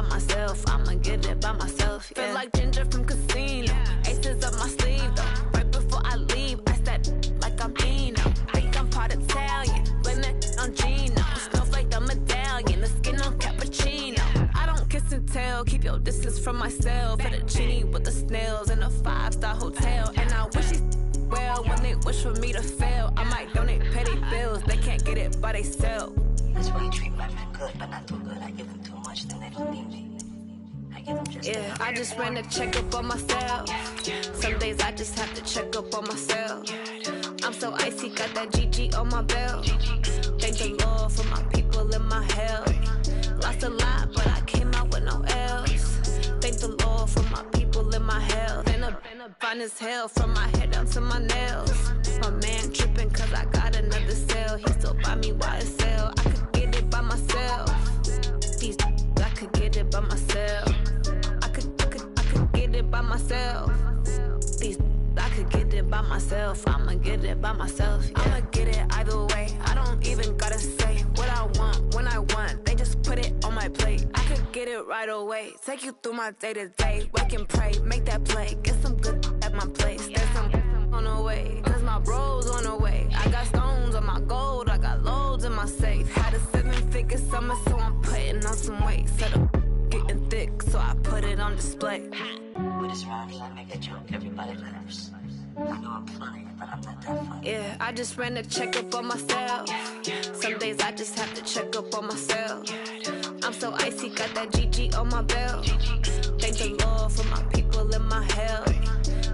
myself. I'ma get it by myself. Yeah. Feel like Ginger from Casino. Aces up my sleeve though. Right before I leave, I said like I'm Eno. Think I'm part Italian. Blame that on Gino. Snowflake the medallion. The skin on cappuccino. I don't kiss and tell. Keep your distance from myself. Fettuccine with the snails in a 5-star hotel. And I wish he well when they wish for me to fail. I might donate petty bills. They can't get it by they sell. That's why you treat my men good, but not too good. I give them too much, then they don't need me. I give them just enough. I just ran a checkup on myself. Some days I just have to check up on myself. I'm so icy, got that GG on my belt. Thank the Lord for my people in my health. Lost a lot, but I came out with no else. Thank the Lord for my people in my health. And a fine as hell from my head down to my nails. My man tripping cause I got another cell. He still buy me YSL. I could get it by myself. These I could get it by myself. I could get it by myself. These I could get it by myself. I'ma get it by myself. Yeah. I'ma get it either way. I don't even gotta say what I want when I want. They just put it on my plate. I could get it right away. Take you through my day to day. Wake and pray, make that play. Get some good at my place. There's some on the way. Cause my bros on the way. I got stones on my gold. I got loads in my safe. Had a 7-figure summer, so I'm putting on some weight. Set up getting thick, so I put it on display. With his rhymes, I make a joke, everybody laughs. I know I'm funny, but I'm not that funny. Yeah, I just ran a checkup on myself. Some days I just have to check up on myself. I'm so icy, got that GG on my belt. Thank the Lord for my people in my health.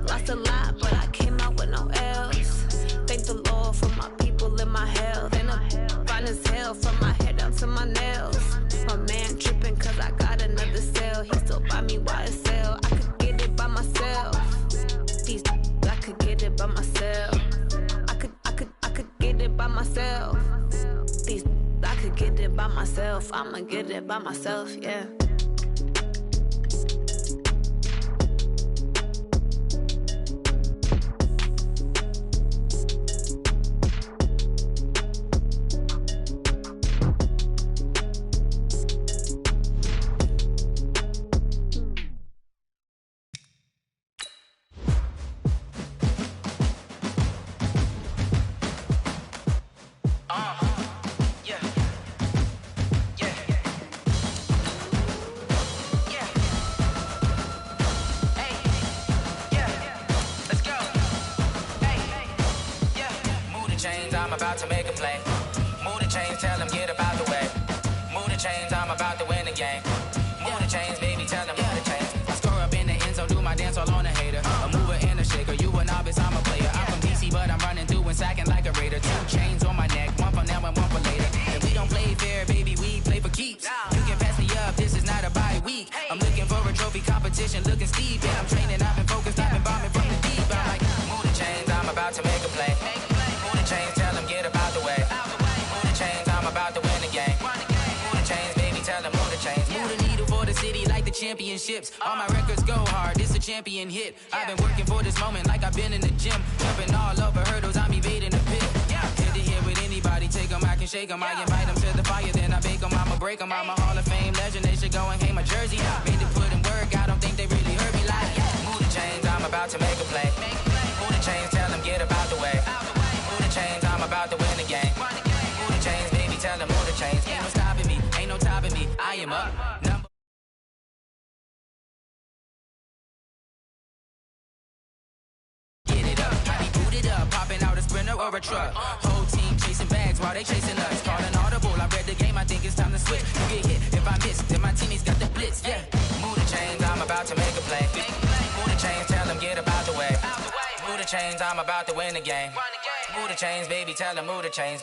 Lost a lot, but I came out with no else. Thank the Lord for my people in my health. And I'm fine as hell from my head down to my nails. My man tripping cause I got another cell. He still buy me YSL. I could get it by myself. These I could get it by myself. I could get it by myself. These I could get it by myself. I'ma get it by myself, yeah. I'm about to make a play. Move the chains, tell them get up out the way. Move the chains, I'm about to win the game. Move the chains, baby, tell them move the chains. I score up in the end zone, do my dance all on a hater. A mover and a shaker, you a novice, I'm a player. I'm from DC, but I'm running through and sacking like a raider. 2 chains on my neck, one for now and one for later. And we don't play fair, baby, we play for keeps. You can pass me up, this is not a bye week. I'm looking for a trophy competition, looking steep. And I'm training, I've been focused, I've been bombing from the deep. I'm like, move the chains, I'm about to make a play. Move the chains, tell them get up out the way. Move the chains, I'm about to win the game. Move the chains, baby, tell them move the chains. Move the needle for the city like the championships. All my records go hard, this a champion hit. I've been working for this moment like I've been in the gym. Jumping all over hurdles, I'm evading the pit. Head to head with anybody, take them, I can shake them. I invite them to the fire, then I bake them, I'ma break them. I'm a Hall of Fame legend, they should go and hang my jersey. Made to put in work, I don't think they really heard me like. Move the chains, I'm about to make a play. Move the chains, tell them get up out the way. Move the chains, I'm about to win the game. Move the chains, baby, tell them move the chains. Ain't no stopping me, ain't no topping me, I am up. Get it up, body booted up, popping out a Sprinter or a truck. Whole team chasing bags while they chasing us. Call an audible, I read the game, I think it's time to switch. You get hit, if I miss, then my teammates got the blitz, yeah. Move the chains, I'm about to make a play. Move the chains, tell them get up out the way. Move the chains, I'm about to win the game. Move the chains, baby, tell them move the chains.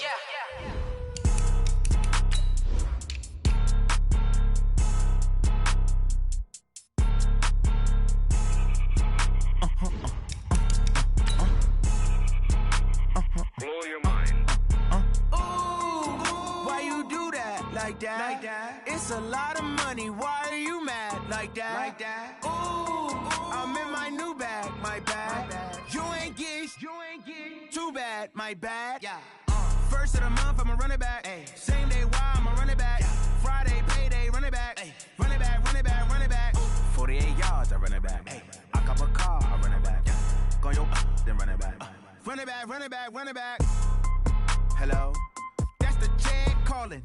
Blow your mind. Why you do that? Like that? Like that? It's a lot of money. Why are you mad? Like that? Like that? Ooh, I'm in my new bag. My bad. You ain't get. Too bad. My bad. Yeah. First of the month, I'ma run it back. Ay. Same day, why I'ma run it back. Yeah. Friday, payday, run it back. Ay. Run it back, run it back. Run it back, run it back, run it back. Hello? That's the Chad calling.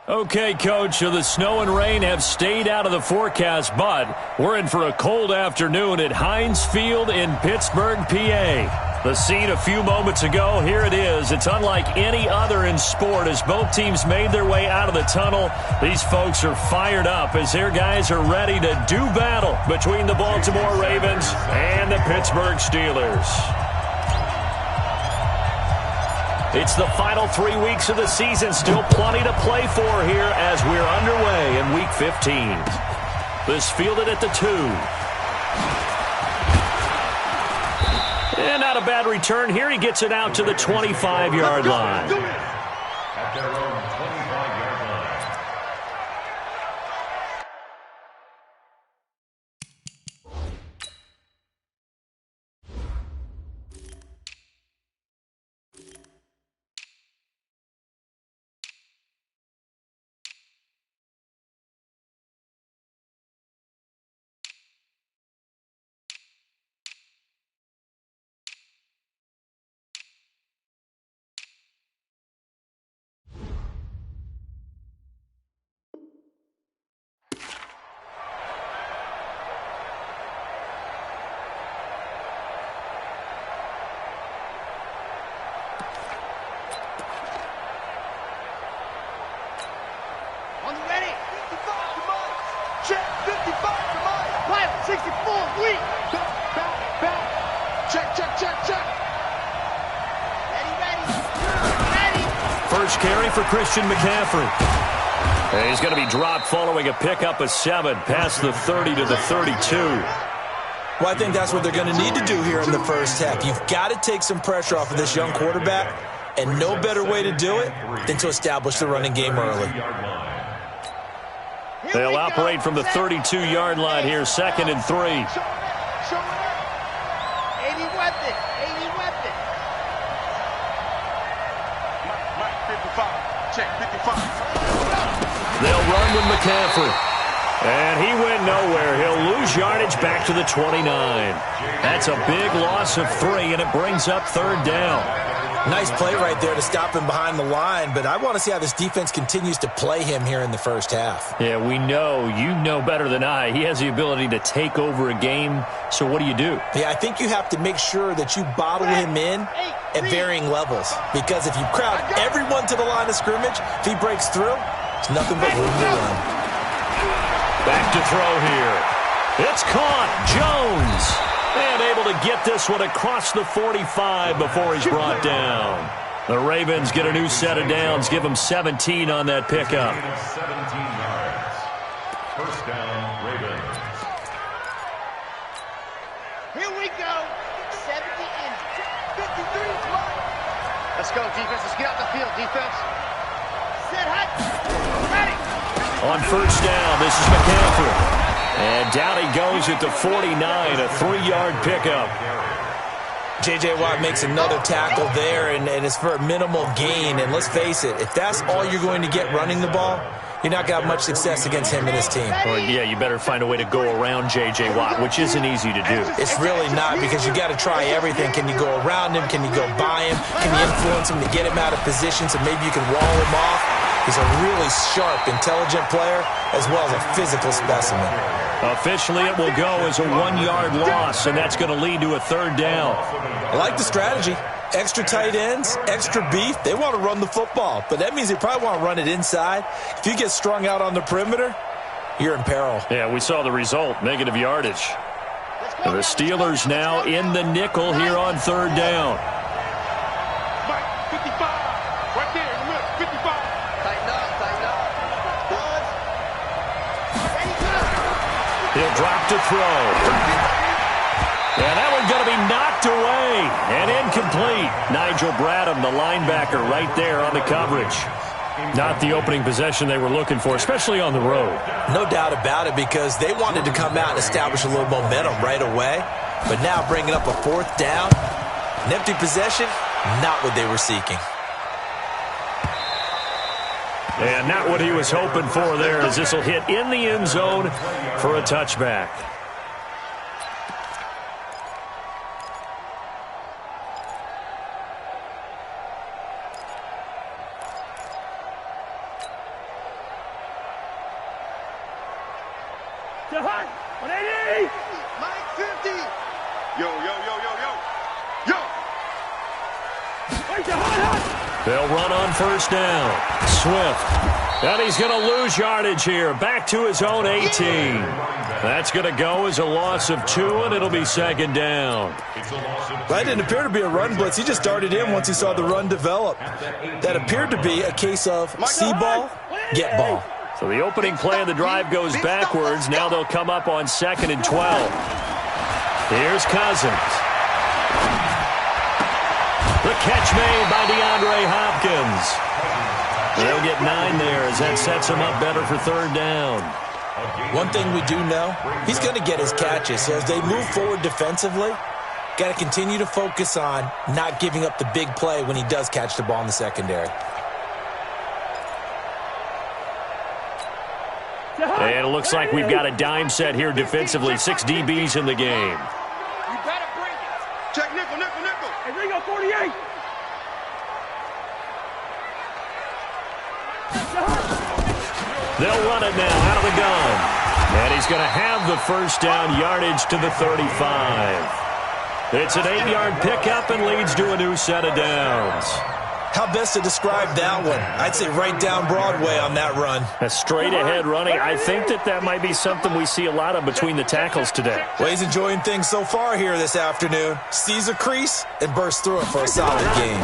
Okay, Coach, so the snow and rain have stayed out of the forecast, but we're in for a cold afternoon at Heinz Field in Pittsburgh, PA. The scene a few moments ago, here it is. It's unlike any other in sport as both teams made their way out of the tunnel. These folks are fired up as their guys are ready to do battle between the Baltimore Ravens and the Pittsburgh Steelers. It's the final 3 weeks of the season. Still plenty to play for here as we're underway in Week 15. This fielded at the 2. And not a bad return here. He gets it out to the 25-yard line. At their own 25-yard line. On the ready. 55 to Mike. Check. 55 to Mike. Pilot 64. Lead. Back. Check. Ready. First carry for Christian McCaffrey. And he's going to be dropped following a pickup of 7 past the 30 to the 32. Well, I think that's what they're going to need to do here in the first half. You've got to take some pressure off of this young quarterback, and no better way to do it than to establish the running game early. They'll operate from the 32-yard line here, 2nd and 3. Show it up. 80 weapon. Mike 55. Check 55. They'll run with McCaffrey. And he went nowhere. He'll lose yardage back to the 29. That's a big loss of 3, and it brings up 3rd down. Nice play right there to stop him behind the line, but I want to see how this defense continues to play him here in the first half. Yeah, we know. You know better than I. He has the ability to take over a game, so what do? Yeah, I think you have to make sure that you bottle him in at varying levels, because if you crowd everyone to the line of scrimmage, if he breaks through, it's nothing but room to run. Back to throw here. It's caught. Jones. And able to get this one across the 45 before he's brought down. The Ravens get a new set of downs. Give them 17 on that pickup. 17 yards. First down, Ravens. Here we go. 70 in. 53 is mine. Let's go, defense. Let's get out the field, defense. Set hut. Ready. On first down, this is McCaffrey. And down he goes at the 49, a 3-yard pickup. J.J. Watt makes another tackle there, and it's for a minimal gain. And let's face it, if that's all you're going to get running the ball, you're not going to have much success against him and his team. Well, yeah, you better find a way to go around J.J. Watt, which isn't easy to do. It's really not, because you got to try everything. Can you go around him? Can you go by him? Can you influence him to get him out of position so maybe you can wall him off? He's a really sharp, intelligent player as well as a physical specimen. Officially, it will go as a 1-yard loss, and that's going to lead to a 3rd down. I like the strategy. Extra tight ends, extra beef. They want to run the football, but that means they probably want to run it inside. If you get strung out on the perimeter, you're in peril. Yeah, we saw the result, negative yardage. And the Steelers now in the nickel here on 3rd down. Mike 55. Right there in the middle. 55. Tighten up. He'll drop to throw. And that one's going to be knocked away and incomplete. Nigel Bradham, the linebacker, right there on the coverage. Not the opening possession they were looking for, especially on the road. No doubt about it, because they wanted to come out and establish a little momentum right away. But now bringing up a 4th down, an empty possession, not what they were seeking. And not what he was hoping for there, as this will hit in the end zone for a touchback. 180. Mike 50. Yo. They'll run on first down. Swift. And he's going to lose yardage here. Back to his own 18. That's going to go as a loss of 2, and it'll be second down. That didn't appear to be a run blitz. He just darted in once he saw the run develop. That appeared to be a case of see ball, get ball. So the opening play of the drive goes backwards. Now they'll come up on 2nd and 12. Here's Cousins. The catch made by DeAndre Hopkins. They'll get 9 there as that sets him up better for third down. One thing we do know, he's going to get his catches. So as they move forward defensively, got to continue to focus on not giving up the big play when he does catch the ball in the secondary. And it looks like we've got a dime set here defensively. 6 DBs in the game. You better bring it. Check nickel. Hey, Ringo, 48. They'll run it now out of the gun. And he's going to have the first down, yardage to the 35. It's an 8-yard pickup and leads to a new set of downs. How best to describe that one? I'd say right down Broadway on that run. A straight-ahead running. I think that might be something we see a lot of between the tackles today. Well, he's enjoying things so far here this afternoon. Sees a crease and bursts through it for a solid game.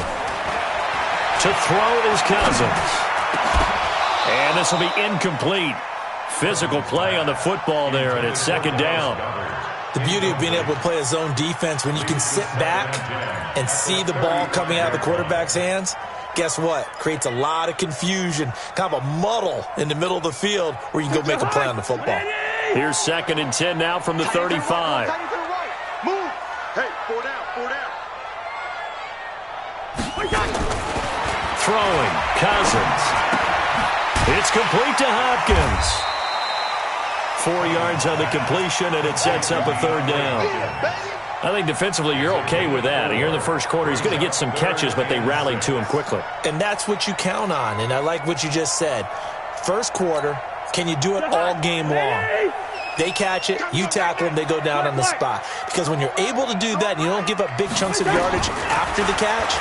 To throw is Cousins. And this will be incomplete. Physical play on the football there, and it's second down. The beauty of being able to play a zone defense when you can sit back and see the ball coming out of the quarterback's hands, guess what? Creates a lot of confusion, kind of a muddle in the middle of the field where you can go make a play on the football. Here's 2nd and 10 now from the 35. Move. Hey, 4 down. Throwing, Cousins. It's complete to Hopkins. 4 yards on the completion, and it sets up a third down. I think defensively you're okay with that. Here in the first quarter, he's going to get some catches, but they rallied to him quickly. And that's what you count on, and I like what you just said. First quarter, can you do it all game long? They catch it, you tackle them, they go down on the spot. Because when you're able to do that and you don't give up big chunks of yardage after the catch,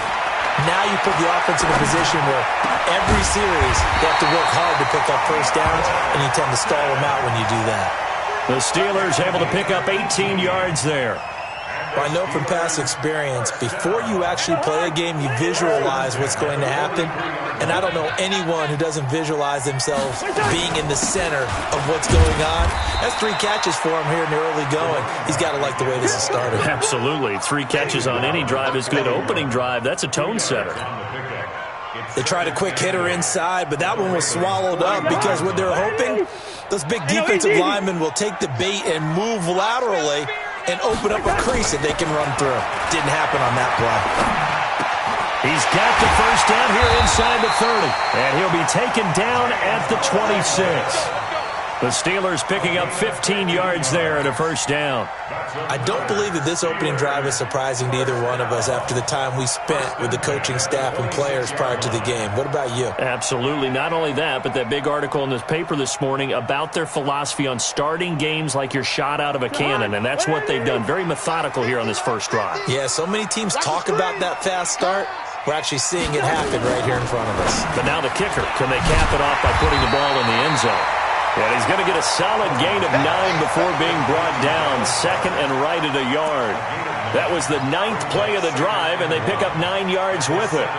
now you put the offense in a position where every series they have to work hard to pick up first downs, and you tend to stall them out when you do that. The Steelers able to pick up 18 yards there. Well, I know from past experience, before you actually play a game, you visualize what's going to happen. And I don't know anyone who doesn't visualize themselves being in the center of what's going on. That's 3 catches for him here in the early going. He's got to like the way this is started. Absolutely. 3 catches on any drive is good. Opening drive, that's a tone setter. They tried a quick hitter inside, but that one was swallowed up because what they're hoping, those big defensive linemen will take the bait and move laterally and open up a crease that they can run through. Didn't happen on that play. He's got the first down here inside the 30, and he'll be taken down at the 26. The Steelers picking up 15 yards there at a first down. I don't believe that this opening drive is surprising to either one of us after the time we spent with the coaching staff and players prior to the game. What about you? Absolutely. Not only that, but that big article in this paper this morning about their philosophy on starting games like you're shot out of a cannon, and that's what they've done. Very methodical here on this first drive. Yeah, so many teams talk about that fast start. We're actually seeing it happen right here in front of us. But now the kicker, can they cap it off by putting the ball in the end zone? And he's going to get a solid gain of 9 before being brought down. 2nd and right at a yard. That was the 9th play of the drive, and they pick up 9 yards with it.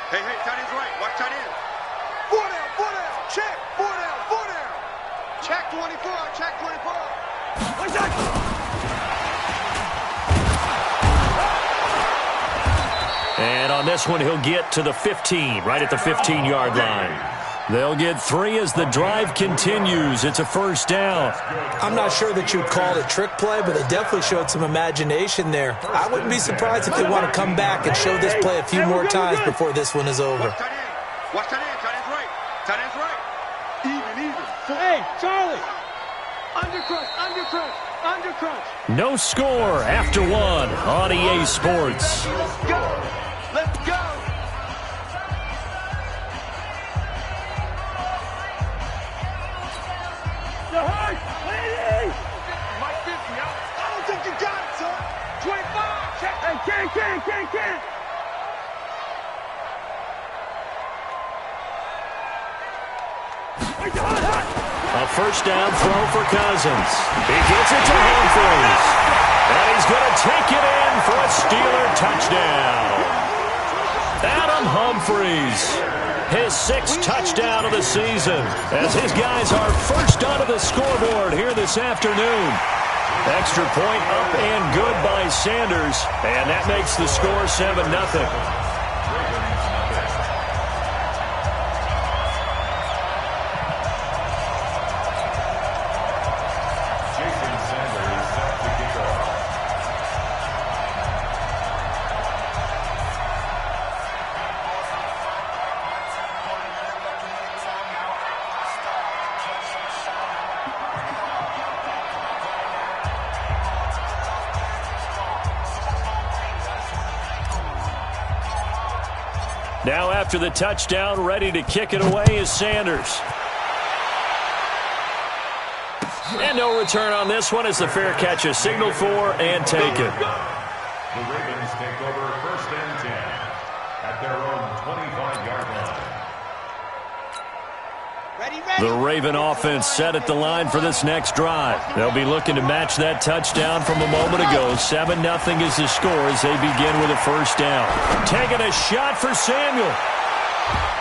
Hey, tight end's right. Watch tight end. 4 down. Check. 4 down. Check 24. Watch that. And on this one, he'll get to the 15, right at the 15-yard line. They'll get 3 as the drive continues. It's a first down. I'm not sure that you'd call it a trick play, but they definitely showed some imagination there. I wouldn't be surprised if they want to come back and show this play a few more times before this one is over. Watch tight end. Tight end's right. Even. Hey, Charlie. Undercrunch. No score after 1 on EA Sports. Let's go. A first down throw for Cousins. He gets it to Humphries. And he's going to take it in for a Steeler touchdown. Adam Humphries, his 6th touchdown of the season, as his guys are first onto the scoreboard here this afternoon. Extra point up and good by Sanders, and that makes the score 7-0. Now after the touchdown, ready to kick it away is Sanders. And no return on this one as the fair catch is signaled for and taken. The Ravens take over 1st and 10 at their own 25-yard line. The Raven offense set at the line for this next drive. They'll be looking to match that touchdown from a moment ago. 7-0 is the score as they begin with a first down. Taking a shot for Samuel.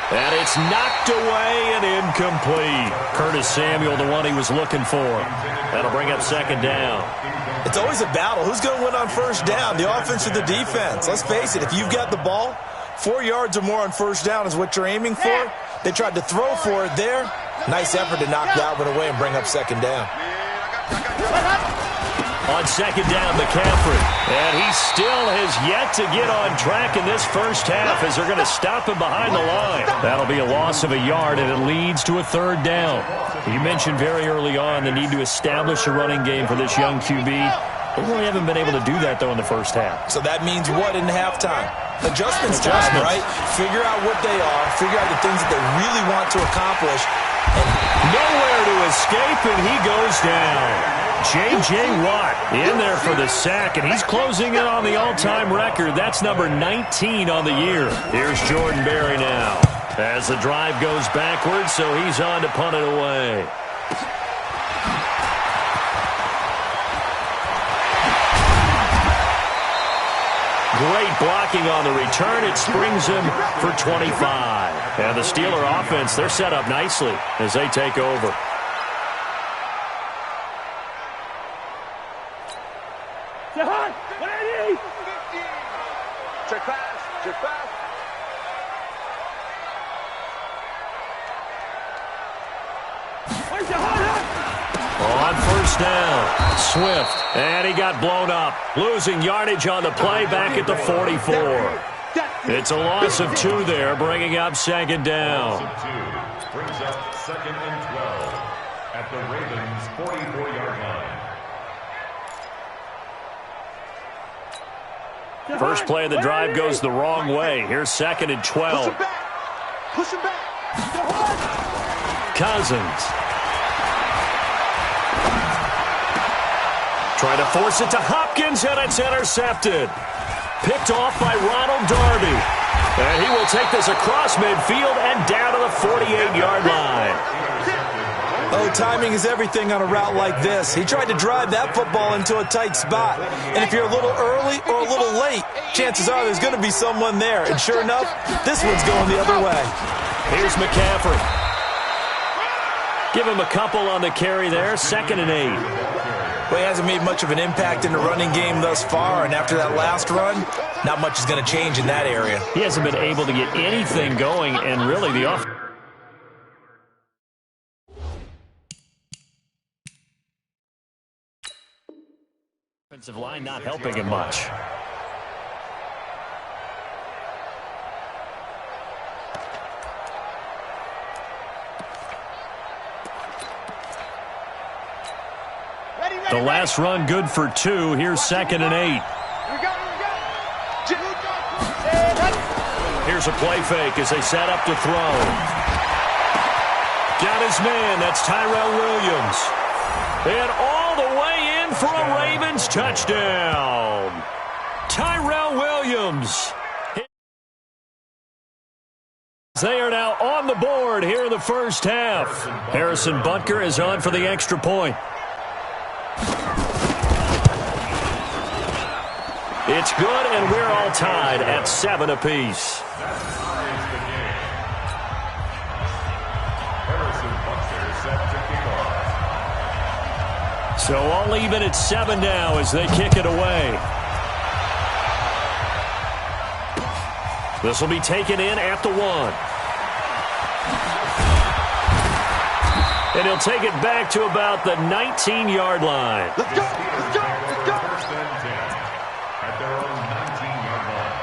And it's knocked away and incomplete. Curtis Samuel, the one he was looking for. That'll bring up 2nd down. It's always a battle. Who's going to win on first down, the offense or the defense? Let's face it, if you've got the ball, 4 yards or more on first down is what you're aiming for. They tried to throw for it there. Nice effort to knock that one away and bring up 2nd down. On 2nd down, McCaffrey. And he still has yet to get on track in this first half as they're going to stop him behind the line. That'll be a loss of a yard, and it leads to a 3rd down. You mentioned very early on the need to establish a running game for this young QB. They really haven't been able to do that, though, in the first half. So that means what in halftime? Adjustments time, right? Figure out what they are. Figure out the things that they really want to accomplish. Nowhere to escape, and he goes down. J.J. Watt in there for the sack, and he's closing in on the all-time record. That's number 19 on the year. Here's Jordan Berry now as the drive goes backwards, so he's on to punt it away. Great blocking on the return. It springs him for 25. And the Steeler offense, they're set up nicely as they take over. Check pass. Check pass. On first down, Swift, and he got blown up. Losing yardage on the play back at the 44. It's a loss of 2 there, bringing up 2nd down. Brings up 2nd and 12 at the Ravens' 44-yard line. First play of the drive goes the wrong way. Here's 2nd and 12. Push him back. Cousins. Trying to force it to Hopkins, and it's intercepted. Picked off by Ronald Darby. And he will take this across midfield and down to the 48-yard line. Oh, timing is everything on a route like this. He tried to drive that football into a tight spot. And if you're a little early or a little late, chances are there's going to be someone there. And sure enough, this one's going the other way. Here's McCaffrey. Give him a couple on the carry there. 2nd and 8. Well, he hasn't made much of an impact in the running game thus far, and after that last run, not much is going to change in that area. He hasn't been able to get anything going, and really the offensive line not helping him much. The last run good for 2. Here's 2nd and 8. Here's a play fake as they set up to throw. Got his man. That's Tyrell Williams. And all the way in for a Ravens touchdown. Tyrell Williams. They are now on the board here in the first half. Harrison Butker is on for the extra point. It's good, and we're all tied at 7 apiece. So all even at 7 now as they kick it away. This will be taken in at the 1. And he'll take it back to about the 19-yard line. Let's go! Let's go! Let's go! First and 10 at their own 19-yard line.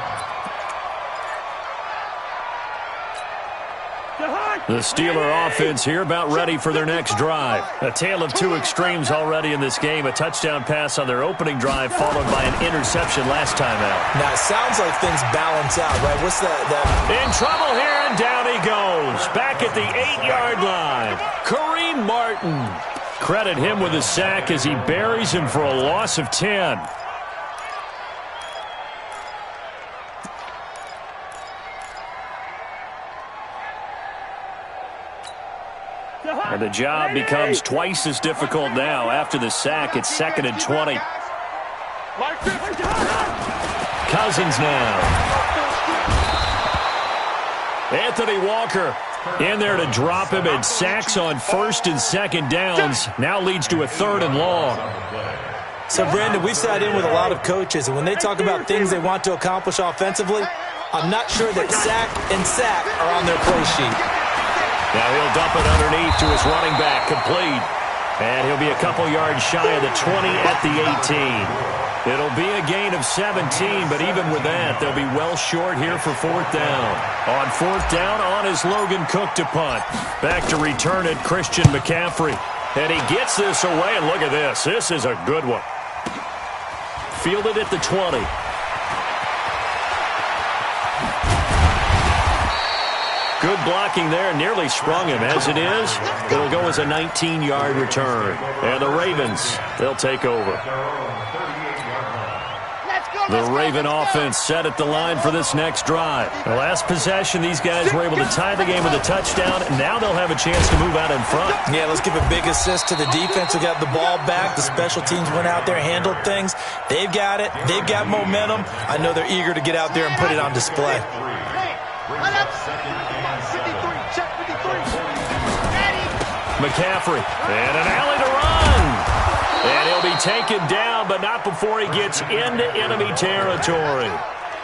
The Steeler offense here about ready for their next drive. A tale of two extremes already in this game. A touchdown pass on their opening drive followed by an interception last time out. Now, it sounds like things balance out, right? What's that? In trouble here, and down he goes. Back at the 8-yard line. Kareem Martin. Credit him with a sack as he buries him for a loss of 10. And the job becomes twice as difficult now. After the sack, it's 2nd and 20. Cousins now. Anthony Walker in there to drop him, and sacks on 1st and 2nd downs. Now leads to a 3rd and long. So, Brandon, we've sat in with a lot of coaches, and when they talk about things they want to accomplish offensively, I'm not sure that sack and sack are on their play sheet. Now he'll dump it underneath to his running back, complete. And he'll be a couple yards shy of the 20 at the 18. It'll be a gain of 17, but even with that, they'll be well short here for 4th down. On 4th down, on is Logan Cook to punt. Back to return it, Christian McCaffrey. And he gets this away, and look at this. This is a good one. Fielded at the 20. Good blocking there, nearly sprung him. As it is, it'll go as a 19-yard return. And the Ravens, they'll take over. The Raven offense set at the line for this next drive. The last possession, these guys were able to tie the game with a touchdown. Now they'll have a chance to move out in front. Yeah, let's give a big assist to the defense who got the ball back. The special teams went out there, handled things. They've got it. They've got momentum. I know they're eager to get out there and put it on display. McCaffrey, and an alley to run. And he'll be taken down, but not before he gets into enemy territory.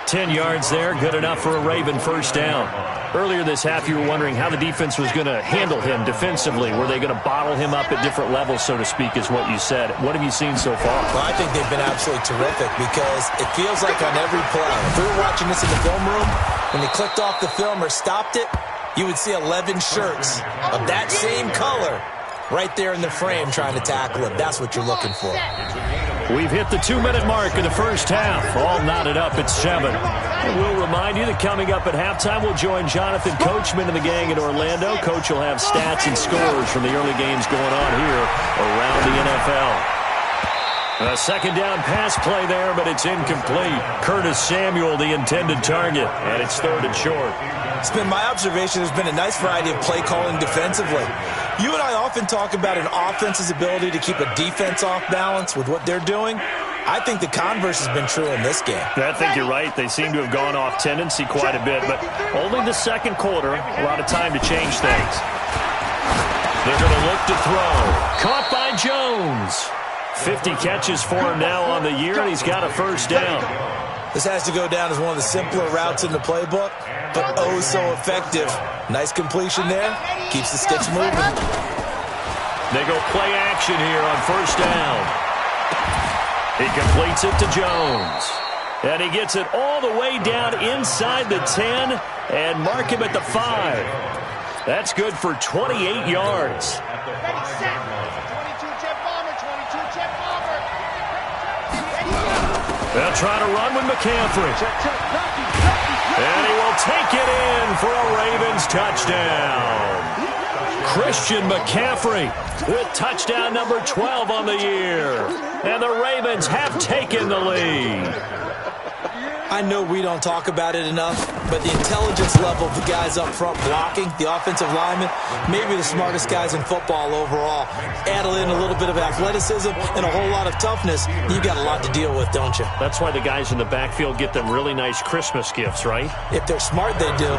10 yards there, good enough for a Raven first down. Earlier this half, you were wondering how the defense was going to handle him defensively. Were they going to bottle him up at different levels, so to speak, is what you said. What have you seen so far? Well, I think they've been absolutely terrific because it feels like on every play, if we were watching this in the film room, when they clicked off the film or stopped it, you would see 11 shirts of that same color right there in the frame trying to tackle him. That's what you're looking for. We've hit the 2-minute mark in the first half. All knotted up at 7. And we'll remind you that coming up at halftime, we'll join Jonathan Coachman and the gang in Orlando. Coach will have stats and scores from the early games going on here around the NFL. A second down pass play there, but it's incomplete. Curtis Samuel, the intended target, and it's 3rd and short. It's been my observation there's been a nice variety of play calling defensively. You and I often talk about an offense's ability to keep a defense off balance with what they're doing. I think the converse has been true in this game. I think you're right. They seem to have gone off tendency quite a bit, but only the second quarter, a lot of time to change things. They're going to look to throw. Caught by Jones. 50 catches for him now on the year, and he's got a first down. This has to go down as one of the simpler routes in the playbook, but oh so effective. Nice completion there. Keeps the sticks moving. They go play action here on first down. He completes it to Jones. And he gets it all the way down inside the 10 and mark him at the 5. That's good for 28 yards. They'll try to run with McCaffrey. And he will take it in for a Ravens touchdown. Christian McCaffrey with touchdown number 12 on the year. And the Ravens have taken the lead. I know we don't talk about it enough, but the intelligence level of the guys up front blocking, the offensive linemen, maybe the smartest guys in football overall. Add in a little bit of athleticism and a whole lot of toughness, you've got a lot to deal with, don't you? That's why the guys in the backfield get them really nice Christmas gifts, right? If they're smart, they do.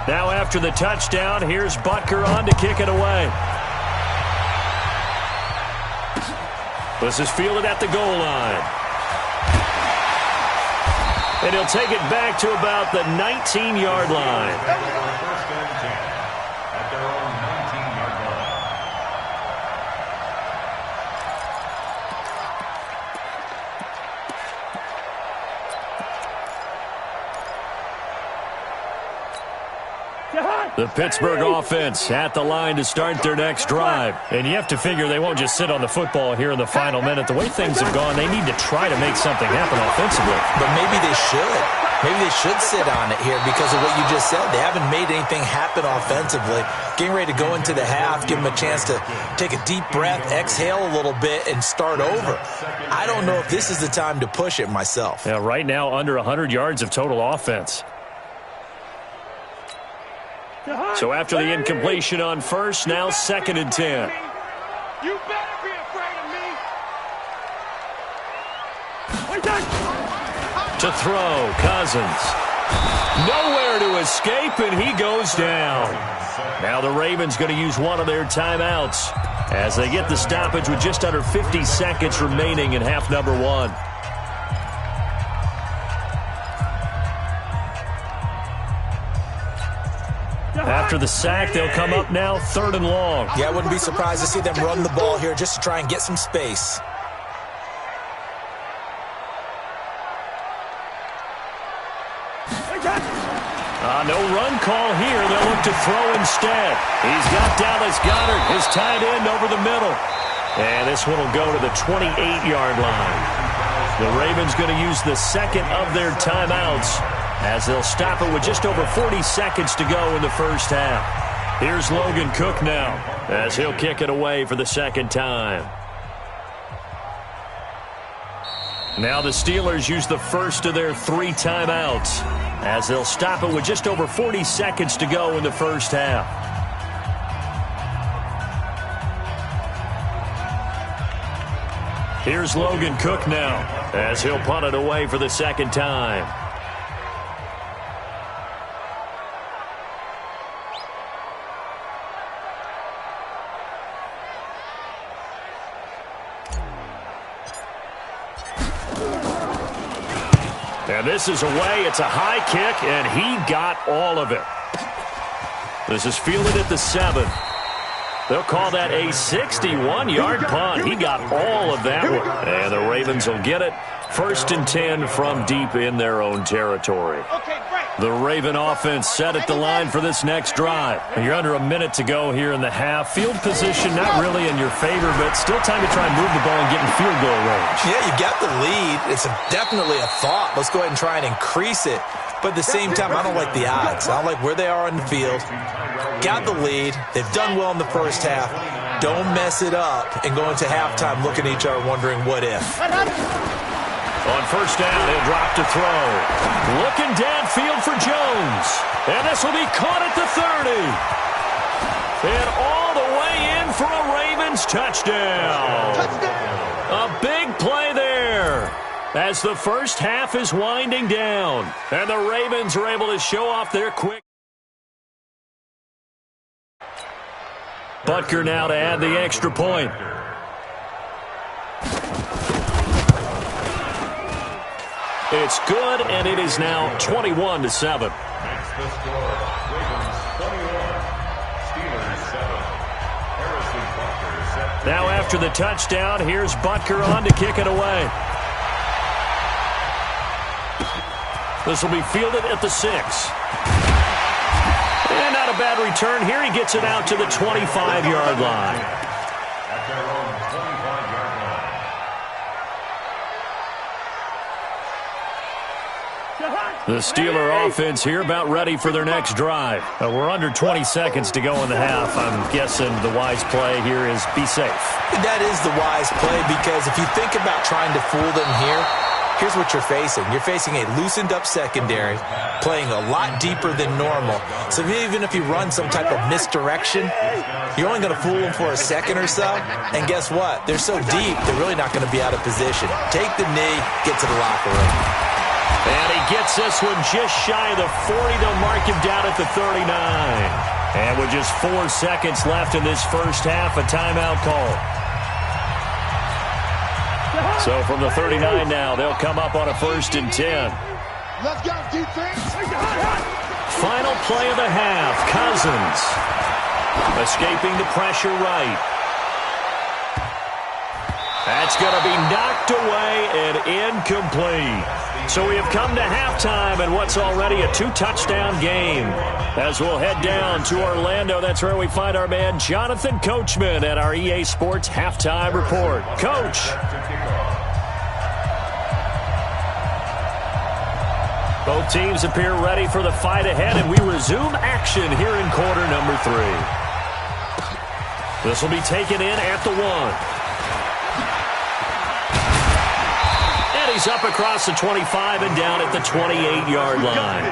Now after the touchdown, here's Butker on to kick it away. This is fielded at the goal line. And he'll take it back to about the 19-yard line. First and 10 at their own 19-yard line. The Pittsburgh offense at the line to start their next drive. And you have to figure they won't just sit on the football here in the final minute. The way things have gone, they need to try to make something happen offensively. But maybe they should. Maybe they should sit on it here because of what you just said. They haven't made anything happen offensively. Getting ready to go into the half, give them a chance to take a deep breath, exhale a little bit, and start over. I don't know if this is the time to push it myself. Yeah, right now under 100 yards of total offense. So after the incompletion on first, now 2nd and 10. You better be afraid of me. To throw, Cousins. Nowhere to escape, and he goes down. Now the Ravens going to use one of their timeouts as they get the stoppage with just under 50 seconds remaining in half number 1. After the sack, they'll come up now 3rd and long. Yeah, I wouldn't be surprised to see them run the ball here just to try and get some space. No run call here. They'll look to throw instead. He's got Dallas Goedert, his tight end, over the middle. And this one will go to the 28-yard line. The Ravens going to use the second of their timeouts as they'll stop it with just over 40 seconds to go in the first half. Here's Logan Cook now as he'll kick it away for the second time. Now the Steelers use the first of their 3 timeouts as they'll stop it with just over 40 seconds to go in the first half. Here's Logan Cook now as he'll punt it away for the second time. And this is away. It's a high kick, and he got all of it. This is fielded at the 7. They'll call that a 61-yard punt. He got all of that one. And the Ravens will get it. 1st and 10 from deep in their own territory. The Raven offense set at the line for this next drive. You're under a minute to go here in the half. Field position not really in your favor, but still time to try and move the ball and get in field goal range. Yeah, you've got the lead. It's definitely a thought. Let's go ahead and try and increase it. But at the same time, I don't like the odds. I don't like where they are on the field. Got the lead. They've done well in the first half. Don't mess it up and go into halftime looking at each other wondering what if. On first down, they'll drop to throw. Looking downfield for Jones. And this will be caught at the 30. And all the way in for a Ravens touchdown. A big play there as the first half is winding down. And the Ravens are able to show off their quick. Butker now to add the extra point. It's good, and it is now 21-7. Makes the score. Ravens 21, Steelers 7. Harrison Butker set. Now after the touchdown, here's Butker on to kick it away. This will be fielded at the 6. And not a bad return here. He gets it out to the 25-yard line. At their own 25-yard line. The Steeler offense here about ready for their next drive. We're under 20 seconds to go in the half. I'm guessing the wise play here is be safe. That is the wise play, because if you think about trying to fool them here, here's what you're facing. You're facing a loosened-up secondary, playing a lot deeper than normal. So even if you run some type of misdirection, you're only going to fool them for a second or so. And guess what? They're so deep, they're really not going to be out of position. Take the knee, get to the locker room. And he gets this one just shy of the 40. They'll mark him down at the 39. And with just 4 seconds left in this first half, a timeout call. So from the 39 now, they'll come up on a 1st and 10. Let's go, defense. Final play of the half. Cousins escaping the pressure right. That's going to be knocked away and incomplete. So we have come to halftime in what's already a 2-touchdown game. As we'll head down to Orlando, that's where we find our man Jonathan Coachman at our EA Sports Halftime Report. Coach. Both teams appear ready for the fight ahead, and we resume action here in quarter number 3. This will be taken in at the 1. He's up across the 25 and down at the 28-yard line.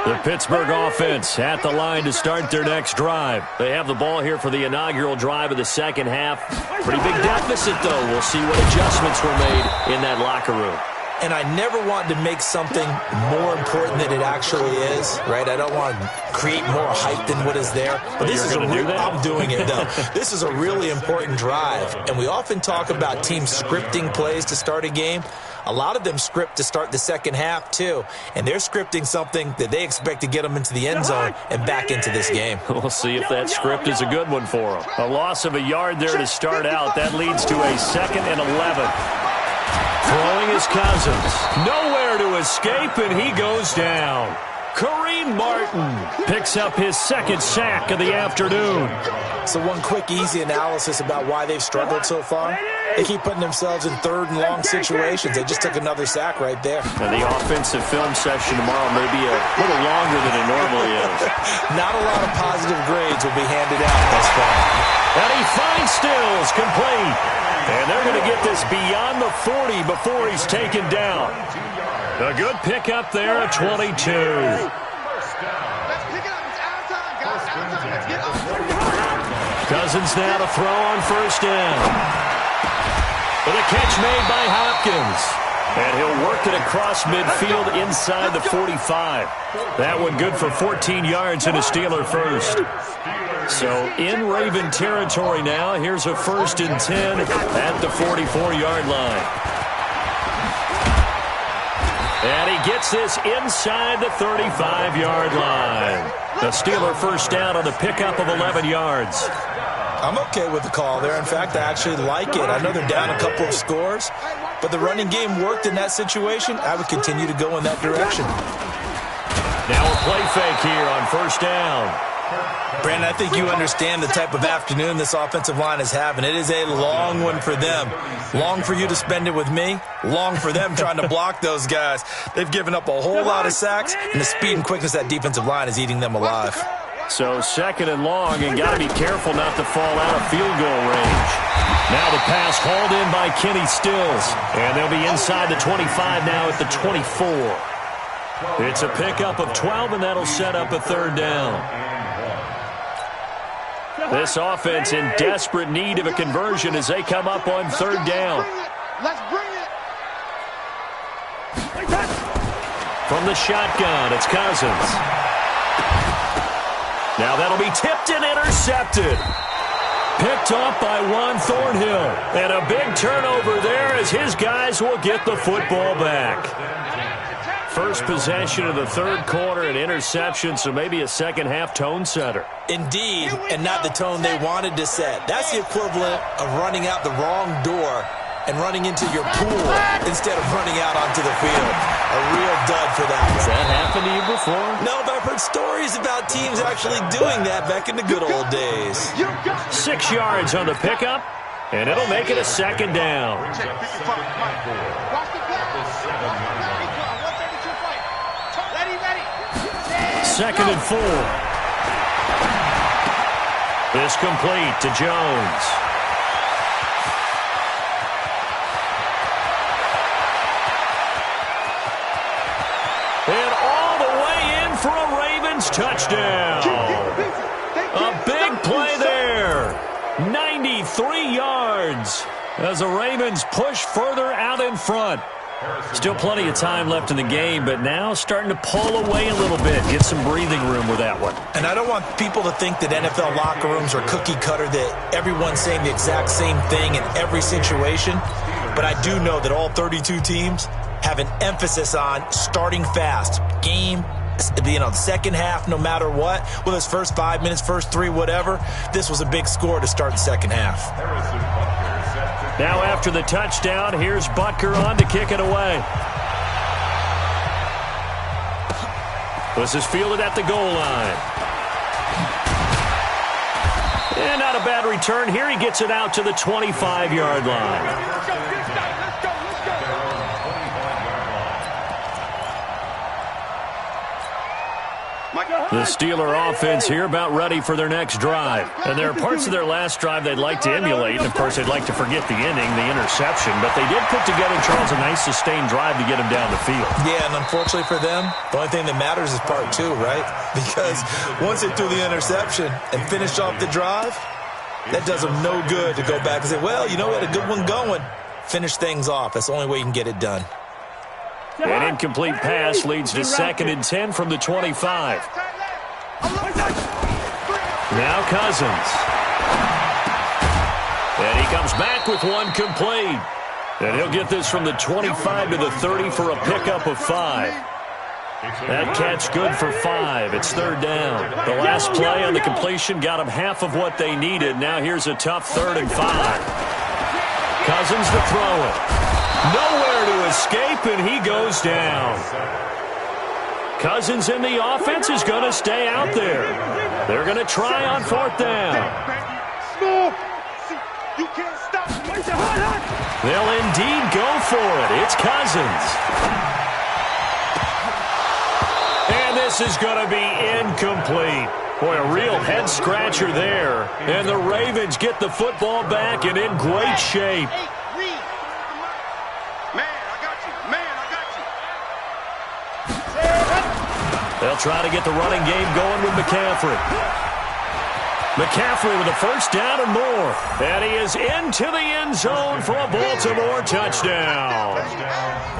The Pittsburgh offense at the line to start their next drive. They have the ball here for the inaugural drive of the second half. Pretty big deficit, though. We'll see what adjustments were made in that locker room. And I never want to make something more important than it actually is, right? I don't want to create more hype than what is there. But this is I'm doing it, though. This is a really important drive. And we often talk about teams scripting plays to start a game. A lot of them script to start the second half, too. And they're scripting something that they expect to get them into the end zone and back into this game. We'll see if that script is a good one for them. A loss of a yard there to start out. That leads to a 2nd and 11. Throwing is Cousins. Nowhere to escape, and he goes down. Kareem Martin picks up his 2nd sack of the afternoon. So one quick, easy analysis about why they've struggled so far. They keep putting themselves in 3rd and long situations. They just took another sack right there. And the offensive film session tomorrow may be a little longer than it normally is. Not a lot of positive grades will be handed out thus far. And he finds Stills complete. And they're going to get this beyond the 40 before he's taken down. A good pickup there at 22. Let's pick it up. It's out of time, guys. Out of time. Let's get up. Cousins now to throw on 1st down. With a catch made by Hopkins. And he'll work it across midfield inside the 45. That one good for 14 yards and a Steeler first. So in Raven territory now. Here's a 1st and 10 at the 44-yard line. And he gets this inside the 35-yard line. The Steeler first down on the pickup of 11 yards. I'm okay with the call there. In fact, I actually like it. I know they're down a couple of scores, but the running game worked in that situation. I would continue to go in that direction. Now a play fake here on 1st down. Brandon, I think you understand the type of afternoon this offensive line is having. It is a long one for them. Long for you to spend it with me. Long for them trying to block those guys. They've given up a whole lot of sacks, and the speed and quickness of that defensive line is eating them alive. So 2nd and long, and got to be careful not to fall out of field goal range. Now the pass hauled in by Kenny Stills, and they'll be inside the 25 now at the 24. It's a pickup of 12, and that'll set up a 3rd down. This offense in desperate need of a conversion as they come up on 3rd down. Let's bring it. From the shotgun, it's Cousins. Now that'll be tipped and intercepted. Picked off by Juan Thornhill. And a big turnover there as his guys will get the football back. First possession of the 3rd quarter, an interception, so maybe a second-half tone setter. Indeed, and not the tone they wanted to set. That's the equivalent of running out the wrong door and running into your pool instead of running out onto the field. A real dud for that. Has that happened to you before? No, but I've heard stories about teams actually doing that back in the good old days. 6 yards on the pickup, and it'll make it a second down. Second and 4. This complete to Jones. And all the way in for a Ravens touchdown. A big play there. 93 yards as the Ravens push further out in front. Still plenty of time left in the game, but now starting to pull away a little bit. Get some breathing room with that one. And I don't want people to think that NFL locker rooms are cookie cutter, that everyone's saying the exact same thing in every situation. But I do know that all 32 teams have an emphasis on starting fast. Game, the second half, no matter what, whether it's first 5 minutes, first 3, whatever, this was a big score to start the second half. Now after the touchdown, here's Butker on to kick it away. This is fielded at the goal line. And not a bad return here. He gets it out to the 25-yard line. The Steeler offense here about ready for their next drive. And there are parts of their last drive they'd like to emulate. And, of course, they'd like to forget the inning, the interception. But they did put together, Charles, a nice sustained drive to get him down the field. Yeah, and unfortunately for them, the only thing that matters is part 2, right? Because once they threw the interception and finished off the drive, that does them no good to go back and say, well, you know, we had a good one going. Finish things off. That's the only way you can get it done. An incomplete pass leads to 2nd and 10 from the 25. Now Cousins. And he comes back with one complete. And he'll get this from the 25 to the 30 for a pickup of 5. That catch good for 5. It's 3rd down. The last play on the completion got them half of what they needed. Now here's a tough 3rd and 5. Cousins to throw it. Nowhere to escape, and he goes down. Cousins in the offense is going to stay out there. They're going to try on 4th down. They'll indeed go for it. It's Cousins. And this is going to be incomplete. Boy, a real head-scratcher there. And the Ravens get the football back and in great shape. They'll try to get the running game going with McCaffrey. McCaffrey with a 1st down and more. And he is into the end zone for a Baltimore touchdown.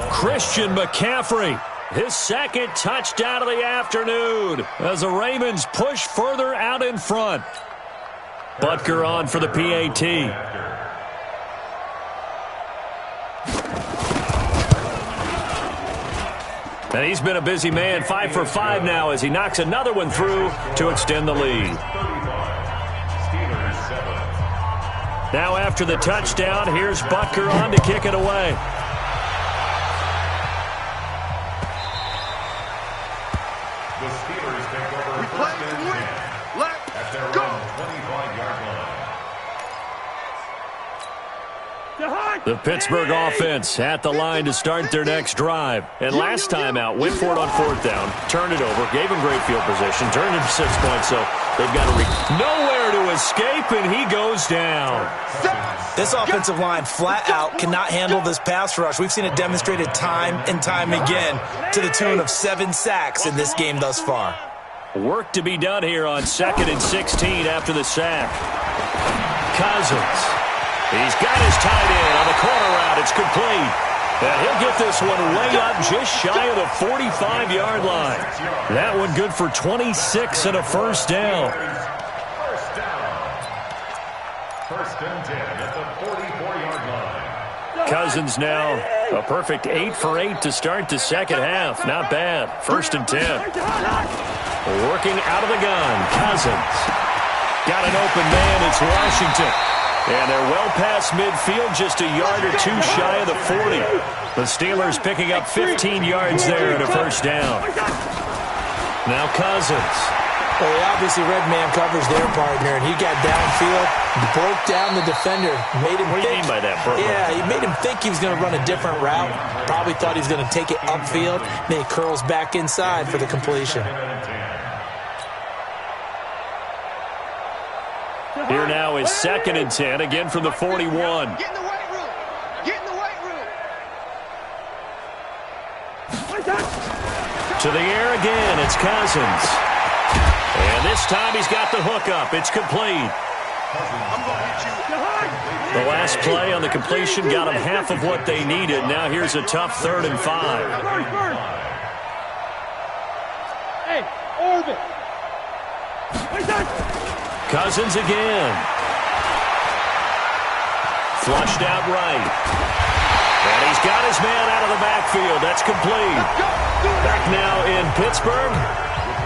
Christian McCaffrey, his 2nd touchdown of the afternoon as the Ravens push further out in front. Butker on for the PAT. And he's been a busy man, 5 for 5 now as he knocks another one through to extend the lead. Now after the touchdown, here's Butker on to kick it away. The Steelers take over 1st and 10 at their own 25-yard line. The Pittsburgh offense at the line to start their next drive. And last time out, went for it on 4th down, turned it over, gave him great field position, turned it to 6 points, so they've got to nowhere to escape, and he goes down. This offensive line flat out cannot handle this pass rush. We've seen it demonstrated time and time again to the tune of 7 sacks in this game thus far. Work to be done here on 2nd and 16 after the sack. Cousins. He's got his tight end on the corner route. It's complete. And he'll get this one way up just shy of the 45-yard line. That one good for 26 and a 1st down. 1st and 10 at the 44-yard line. Cousins now a perfect 8 for 8 to start the second half. Not bad. 1st and 10. Working out of the gun. Cousins. Got an open man. It's Washington. And they're well past midfield, just a yard or two shy of the 40. The Steelers picking up 15 yards there at a first down. Now Cousins. Well, he obviously read man coverage their partner, and he got downfield, broke down the defender, made him What do you mean by that, Burton? Yeah, he made him think he was going to run a different route. Probably thought he was going to take it upfield. Then he curls back inside for the completion. Here now is 2nd and 10, again from the 41. Get in the weight room. Get in the weight room. To the air again, it's Cousins. And this time he's got the hook up. It's complete. The last play on the completion got them half of what they needed. Now here's a tough 3rd and 5. Hey, orbit. Cousins again. Flushed out right. And he's got his man out of the backfield. That's complete. Back now in Pittsburgh.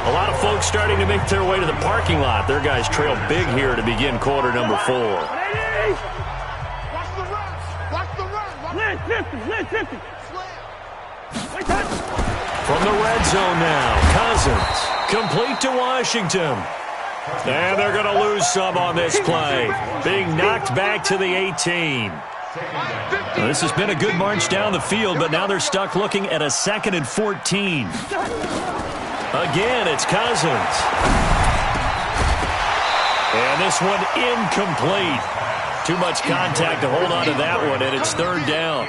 A lot of folks starting to make their way to the parking lot. Their guys trail big here to begin quarter number 4. Watch the run. Watch the run. Land 50. Land 50. Slam. From the red zone now, Cousins. Complete to Washington. And they're going to lose some on this play. Being knocked back to the 18. Now, this has been a good march down the field, but now they're stuck looking at a 2nd and 14. Again, it's Cousins. And this one incomplete. Too much contact to hold on to that one, and it's 3rd down.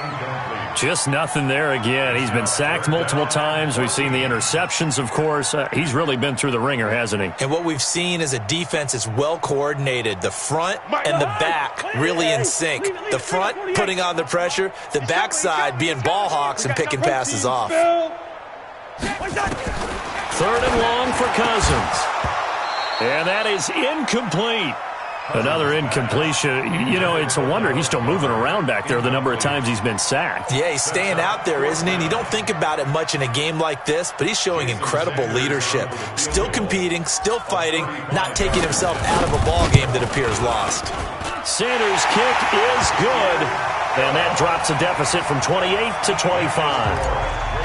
Just nothing there again. He's been sacked multiple times. We've seen the interceptions, of course. He's really been through the ringer, hasn't he? And what we've seen is a defense that's well coordinated. The front and the back really in sync. The front putting on the pressure. The backside being ball hawks and picking passes off. 3rd and long for Cousins. And that is incomplete. Another incompletion. You know, it's a wonder he's still moving around back there the number of times he's been sacked. Yeah, he's staying out there, isn't he? And you don't think about it much in a game like this, but he's showing incredible leadership. Still competing, still fighting, not taking himself out of a ball game that appears lost. Sanders' kick is good. And that drops a deficit from 28 to 25.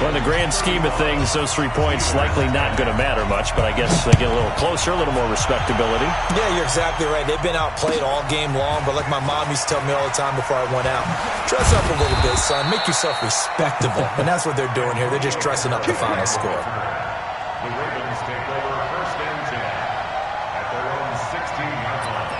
Well, in the grand scheme of things, those 3 points likely not going to matter much, but I guess they get a little closer, a little more respectability. Yeah, you're exactly right. They've been outplayed all game long, but like my mom used to tell me all the time before I went out, dress up a little bit, son. Make yourself respectable. And that's what they're doing here. They're just dressing up the final score. The Ravens take over 1st and 10 at their own 16-yard line.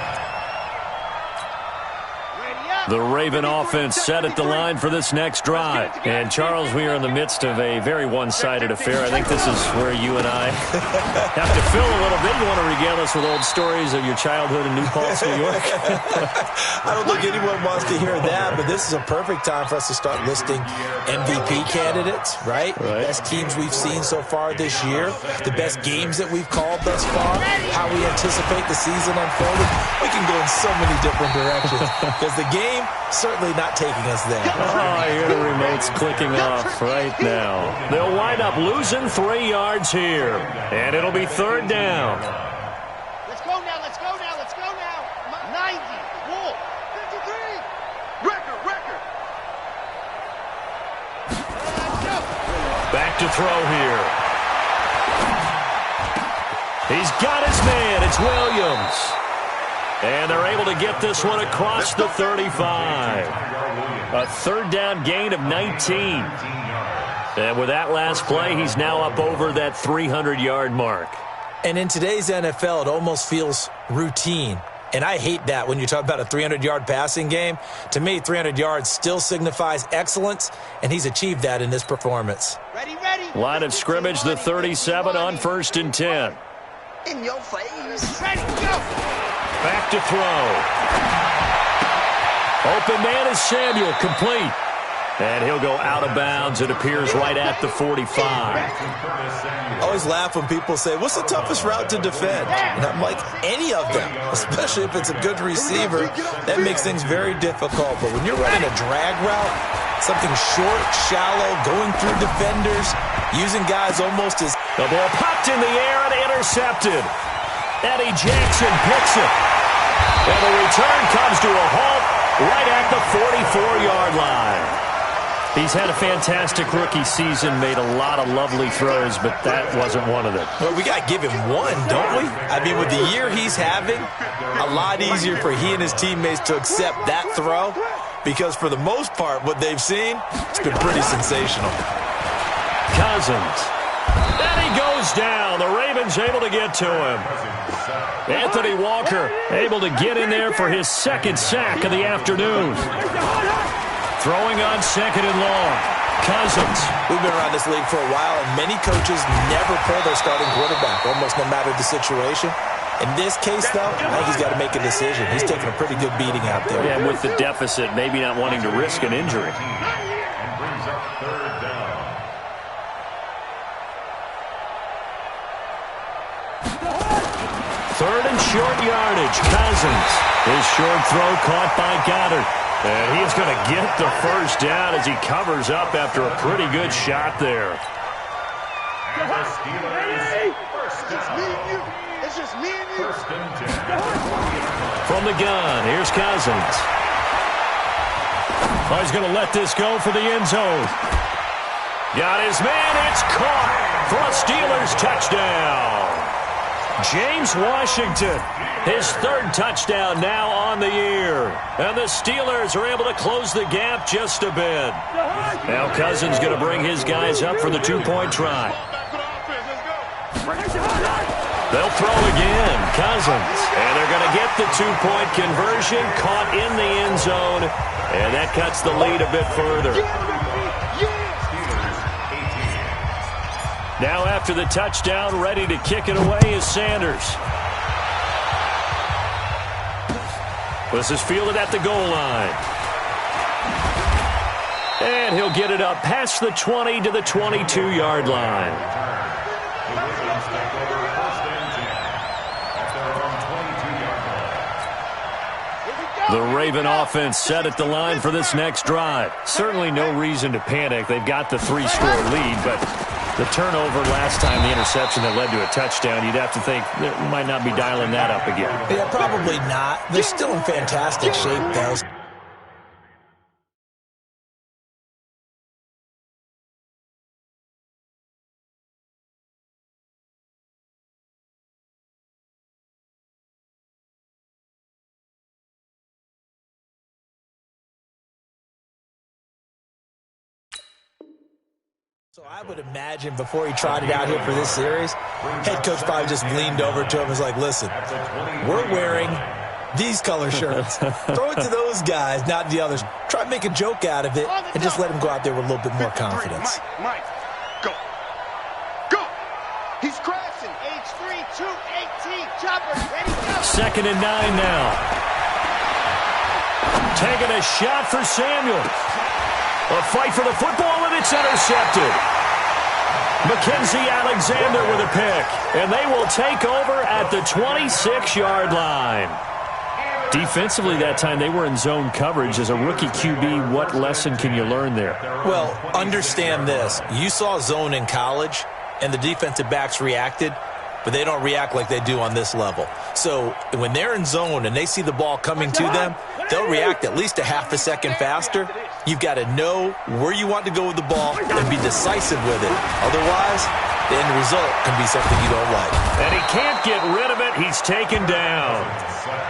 The Raven offense set at the line for this next drive. And, Charles, we are in the midst of a very one-sided affair. I think this is where you and I have to fill a little bit. You want to regale us with old stories of your childhood in New Paltz, New York? I don't think anyone wants to hear that, but this is a perfect time for us to start listing MVP candidates, right? The best teams we've seen so far this year, the best games that we've called thus far, how we anticipate the season unfolding. We can go in so many different directions because the game certainly not taking us there. Oh, I hear the remote's clicking off right now. They'll wind up losing 3 yards here, and it'll be 3rd down. Let's go now. Let's go now. Let's go now. 90. Wolf. 53. Record. Back to throw here. He's got his man. It's Williams. And they're able to get this one across the 35. A 3rd down gain of 19. And with that last play, he's now up over that 300-yard mark. And in today's NFL, it almost feels routine. And I hate that when you talk about a 300-yard passing game. To me, 300 yards still signifies excellence, and he's achieved that in this performance. Ready. Line of scrimmage, the 37 on 1st and 10. In your face. Ready, go. Back to throw. Open man is Samuel, complete. And he'll go out of bounds. It appears right at the 45. I always laugh when people say, what's the toughest route to defend? And I'm like, any of them, especially if it's a good receiver. That makes things very difficult. But when you're running a drag route, something short, shallow, going through defenders, using guys almost as... The ball popped in the air and intercepted. Eddie Jackson picks it. And the return comes to a halt right at the 44-yard line. He's had a fantastic rookie season, made a lot of lovely throws, but that wasn't one of them. Well, we got to give him one, don't we? I mean, with the year he's having, a lot easier for he and his teammates to accept that throw because for the most part, what they've seen, it's been pretty sensational. Cousins. And he goes down. The Ravens able to get to him. Anthony Walker able to get in there for his second sack of the afternoon. Throwing on second and long. Cousins. We've been around this league for a while, and many coaches never pull their starting quarterback, almost no matter the situation. In this case, though, I think he's got to make a decision. He's taking a pretty good beating out there. Yeah, with the deficit, maybe not wanting to risk an injury. And brings up third down. Third and short yardage. Cousins. His short throw caught by Goddard. And he's going to get the first down as he covers up after a pretty good shot there. And the Steelers, first down. It's just me and you. First and 10. From the gun, here's Cousins. Oh, he's going to let this go for the end zone. Got his man. It's caught for a Steelers touchdown. James Washington, his third touchdown now on the year. And the Steelers are able to close the gap just a bit. Now Cousins going to bring his guys up for the two-point try. They'll throw again. Cousins. And they're going to get the two-point conversion, caught in the end zone. And that cuts the lead a bit further. Now after the touchdown, ready to kick it away is Sanders. This is fielded at the goal line. And he'll get it up past the 20 to the 22-yard line. The Raven offense set at the line for this next drive. Certainly no reason to panic. They've got the 3-score lead, but the turnover last time, the interception that led to a touchdown, you'd have to think they might not be dialing that up again. Yeah, probably not. They're still in fantastic shape, though. So I would imagine before he tried it out here for this series, head coach probably just leaned over to him and was like, listen, we're wearing these color shirts. Throw it to those guys, not the others. Try to make a joke out of it and just let him go out there with a little bit more confidence. Mike, go. Go. He's crashing. H3, 218, chopper, ready, go. Second and 9 now. Taking a shot for Samuel. A fight for the football, and it's intercepted. Mackenzie Alexander with a pick, and they will take over at the 26-yard line. Defensively that time, they were in zone coverage. As a rookie QB, what lesson can you learn there? Well, understand this. You saw zone in college, and the defensive backs reacted, but they don't react like they do on this level. So when they're in zone and they see the ball coming to them, they'll react at least a half a second faster. You've got to know where you want to go with the ball and be decisive with it. Otherwise, the end result can be something you don't like. And he can't get rid of it. He's taken down.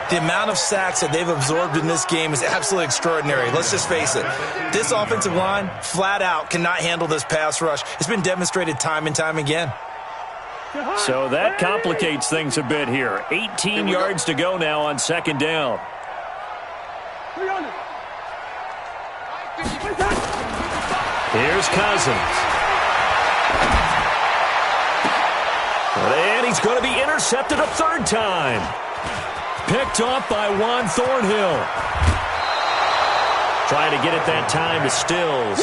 The amount of sacks that they've absorbed in this game is absolutely extraordinary. Let's just face it. This offensive line, flat out, cannot handle this pass rush. It's been demonstrated time and time again. So that complicates things a bit here. 18 yards to go now on second down. Here's Cousins. And he's going to be intercepted a third time. Picked off by Juan Thornhill. Trying to get it that time to Stills.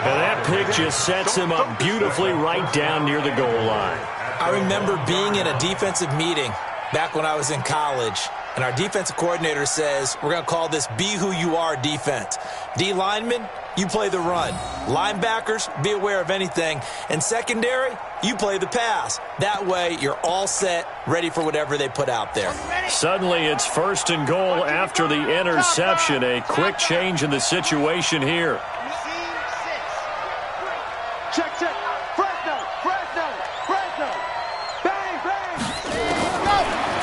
And that pick just sets him up beautifully right down near the goal line. I remember being in a defensive meeting back when I was in college, And our defensive coordinator says, we're going to call this be who you are defense. D linemen, you play the run. Linebackers, be aware of anything. And secondary, you play the pass. That way, you're all set, ready for whatever they put out there. Suddenly, it's 1st and goal after the interception. A quick change in the situation here. Check. Fresno. Bang.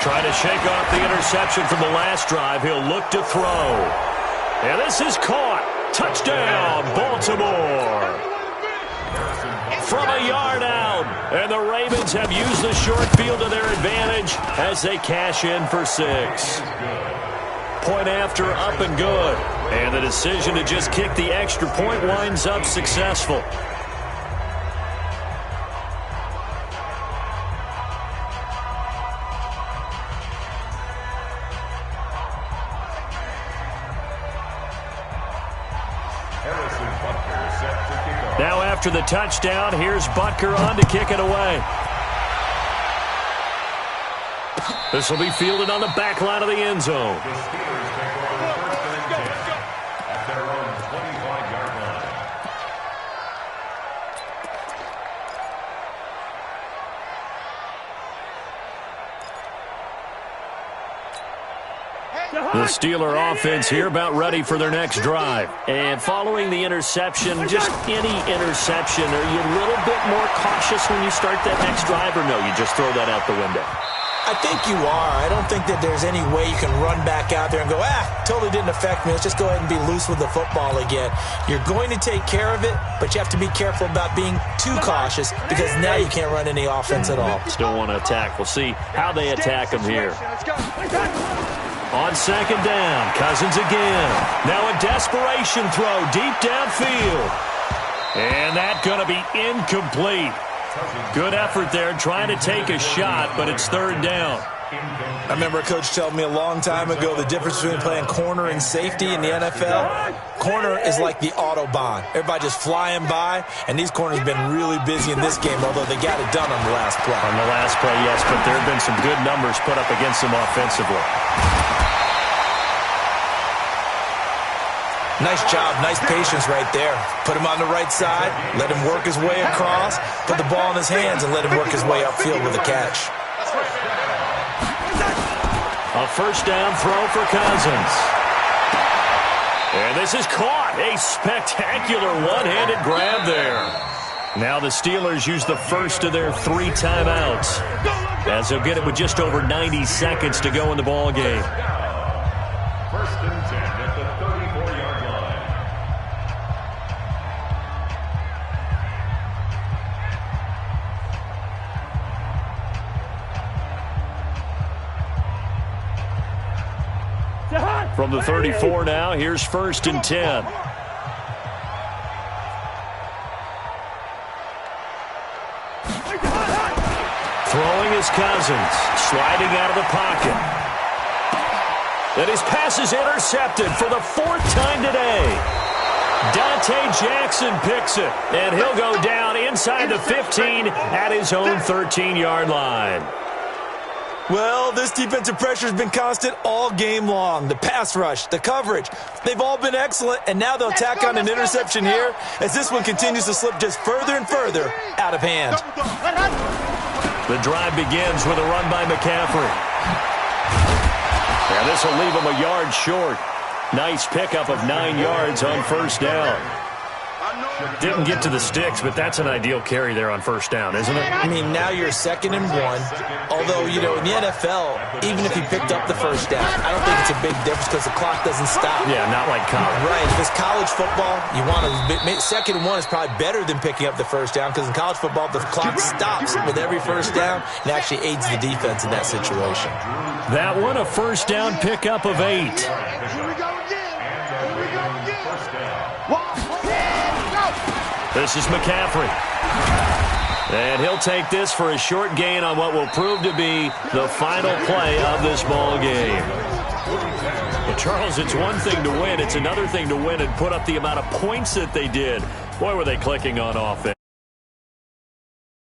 Trying to shake off the interception from the last drive. He'll look to throw. And this is caught. Touchdown, Baltimore. From a yard out. And the Ravens have used the short field to their advantage as they cash in for 6. Point after, up and good. And the decision to just kick the extra point winds up successful. Now after the touchdown, here's Butker on to kick it away. This will be fielded on the back line of the end zone. The Steelers take over 1st and 10 at their own 25-yard line. The Steeler offense here about ready for their next drive. And following the interception, just any interception, are you a little bit more cautious when you start that next drive, or no, you just throw that out the window? I think you are. I don't think that there's any way you can run back out there and go, totally didn't affect me. Let's just go ahead and be loose with the football again. You're going to take care of it, but you have to be careful about being too cautious because now you can't run any offense at all. Still want to attack. We'll see how they attack them here. On 2nd down, Cousins again. Now a desperation throw deep downfield. And that's going to be incomplete. Good effort there trying to take a shot, but it's 3rd down. I remember a coach telling me a long time ago the difference between playing corner and safety in the NFL. Corner is like the Autobahn. Everybody just flying by, and these corners have been really busy in this game, although they got it done on the last play. On the last play, yes, but there have been some good numbers put up against them offensively. Nice job, nice patience right there. Put him on the right side, let him work his way across, put the ball in his hands, and let him work his way upfield with a catch. A 1st down throw for Cousins. And this is caught. A spectacular one-handed grab there. Now the Steelers use the first of their 3 timeouts, as they'll get it with just over 90 seconds to go in the ball game. 1st and 10 at the 34-yard line. From the 34 now, here's 1st and 10. Throwing is Cousins, sliding out of the pocket. And his pass is intercepted for the 4th time today. Dante Jackson picks it, and he'll go down inside the 15 at his own 13-yard line. Well, this defensive pressure has been constant all game long. The pass rush, the coverage, they've all been excellent, and now they'll tack on an interception here as this one continues to slip just further and further out of hand. The drive begins with a run by McCaffrey. And this will leave him a yard short. Nice pickup of 9 yards on 1st down. Didn't get to the sticks, but that's an ideal carry there on 1st down, isn't it? I mean, now you're 2nd and 1. Although, you know, in the NFL, even if you picked up the 1st down, I don't think it's a big difference because the clock doesn't stop. Yeah, not like college. Right. If it's college football, you want to 2nd and 1 is probably better than picking up the 1st down because in college football, the clock stops with every 1st down and actually aids the defense in that situation. That one, a 1st down pickup of 8. Here we go again. First down. This is McCaffrey. And he'll take this for a short gain on what will prove to be the final play of this ball game. Well, Charles, it's one thing to win. It's another thing to win and put up the amount of points that they did. Boy, were they clicking on offense.